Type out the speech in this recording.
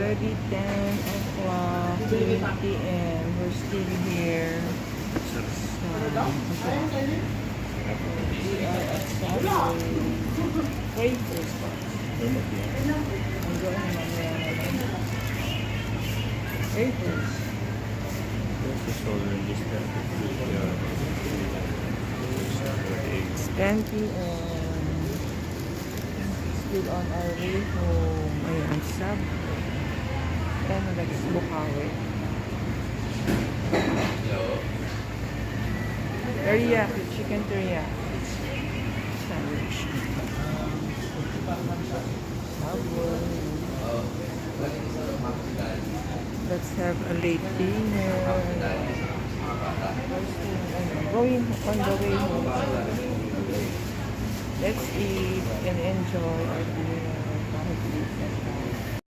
already 10 o'clock, 3 p.m. We're still here. So, we are at Subway. Wafers. I'm going mamaya. Wafers. It's 10 p.m. Still on our way home. Ayan, Subway. Ayan, next Bukawi. Teriyaki, chicken teriyaki. Sandwich. Subway. Let's have a late dinner. Going on the way home. Let's eat and enjoy our dinner.